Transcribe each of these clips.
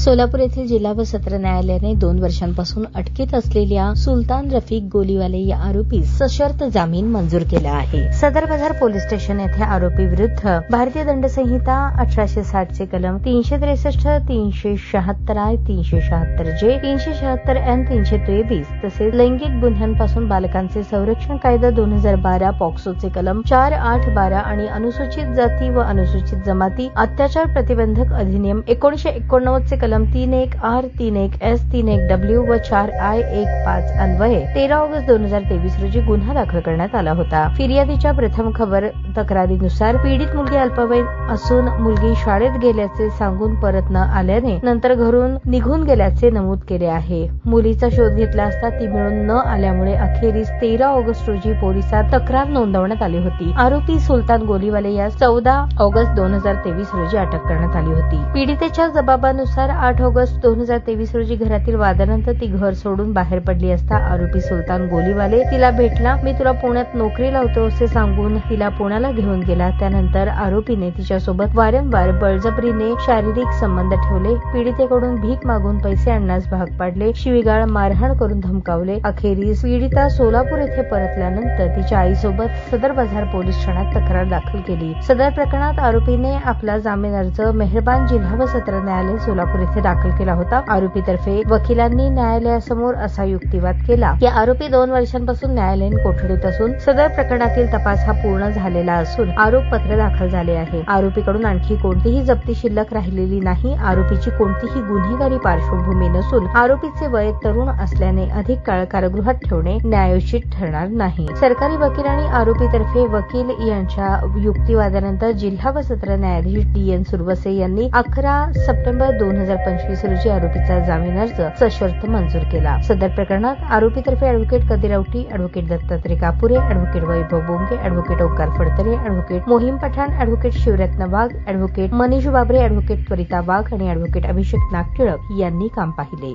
सोलापूर येथील जिल्हा व सत्र न्यायालयाने 2 वर्षांपासून अटकेत असलेल्या सुलतान रफिक गोलीवाले या आरोपीस सशर्त जामीन मंजूर केला आहे। सदर बाजार पोलीस स्टेशन येथे आरोपी विरुद्ध भारतीय दंड संहिता 1860 चे कलम 363, 376 I, 376 J, 376 N, 323 तसेच लैंगिक गुन्ह्यांपासून बालकांचे संरक्षण कायदा 2012, पॉक्सोचे कलम 4, 8, 12 आणि अनुसूचित जाती व अनुसूचित जमाती अत्याचार प्रतिबंधक अधिनियम 1989 चे कलम 31 R, 31 S, 31 W व 4 I-15 अन्वये 13 ऑगस्ट 2023 रोजी गुन्हा दाखल करण्यात आला होता। फिर्यादीच्या प्रथम खबर तक्रारीनुसार पीडित मुलगी अल्पवयीन असून मुलगी शाळेत गेल्याचे सांगून परत न आल्याने नंतर घरून निघून गेल्याचे नमूद केले आहे। मुलीचा शोध घेतला असता ती मिळून न आल्यामुळे अखेरीस 13 ऑगस्ट रोजी पोलिसात तक्रार नोंदवण्यात आली होती। आरोपी सुलतान गोलीवाले यास 14 ऑगस्ट 2023 रोजी अटक करण्यात आली होती। पीडितेच्या जबाबानुसार 8 ऑगस्ट 2023 रोजी घरातील वादानंतर ती घर सोडून बाहेर पडली असता आरोपी सुलतान गोलीवाले तिला भेटला। मी तुला पुण्यात नोकरी लावतो असे सांगून तिला पुण्याला घेऊन गेला। त्यानंतर आरोपीने तिच्यासोबत वारंवार बळजबरीने शारीरिक संबंध ठेवले, पीडितेकडून भीक मागून पैसे आणण्यास भाग पाडले, शिवीगाळ मारहाण करून धमकावले। अखेरीस पीडिता सोलापूर येथे परतल्यानंतर तिच्या आईसोबत सदर बाजार पोलीस ठाण्यात तक्रार दाखल केली। सदर प्रकरणात आरोपीने आपला जामीन अर्ज मेहरबान जिल्हा व सत्र न्यायालय सोलापूर येथे दाखल केला होता। आरोपीतर्फे वकिलांनी न्यायालयासमोर असा युक्तिवाद केला की आरोपी 2 वर्षांपासून न्यायालयीन कोठडीत असून सदर प्रकरणातील तपास हा पूर्ण झालेला असून आरोपपत्र दाखल झाले आहे। आरोपीकडून आणखी कोणतीही जप्ती शिल्लक राहिलेली नाही। आरोपीची कोणतीही गुन्हेगारी पार्श्वभूमी नसून आरोपीचे वय तरुण असल्याने अधिक काळ कारागृहात ठेवणे न्यायोचित ठरणार नाही। सरकारी वकील आणि आरोपीतर्फे वकील यांच्या युक्तिवादानंतर जिल्हा व सत्र न्यायाधीश DN सुरवसे यांनी 11 सप्टेंबर 2025 रोजी आरोपीचा जामीन अर्ज सशर्त मंजूर केला। सदर प्रकरणात आरोपीतर्फे advocate Kadiravati, advocate Dattatray Kapure, advocate Vaibhav Bonge, advocate Omkar Phadtare, advocate Mohim Pathan, advocate Shivratna Wagh, advocate Manish Babre, advocate त्वरिता वाघ आणि ॲडव्होकेट अभिषेक नागटिळक यांनी काम पाहिले।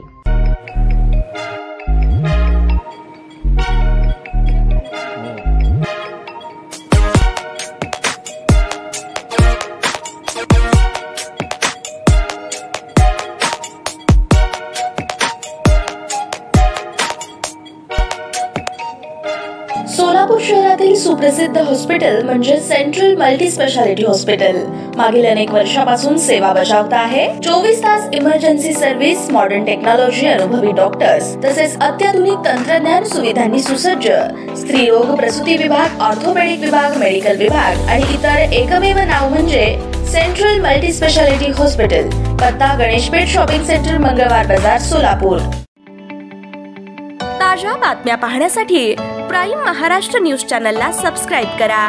सोलापूर शहरातील सुप्रसिद्ध हॉस्पिटल म्हणजे सेंट्रल मल्टी स्पेशालिटी हॉस्पिटल मागील अनेक वर्षापासून सेवा बजावत आहे। 24 तास इमर्जन्सी सर्व्हिस, मॉडर्न टेक्नॉलॉजी, अनुभवी डॉक्टर्स तसेच अत्याधुनिक तंत्रज्ञान सुविधांनी सुसज्ज स्त्रीरोग प्रसूती विभाग, ऑर्थोपेडिक विभाग, मेडिकल विभाग आणि इतर एकमेव नाव म्हणजे सेंट्रल मल्टी स्पेशालिटी हॉस्पिटल। पत्ता गणेशपेठ शॉपिंग सेंटर, मंगळवार बाजार, सोलापूर। ताज्या बातम्या पाहण्यासाठी प्राईम महाराष्ट्र न्यूज चॅनलला सबस्क्राईब करा।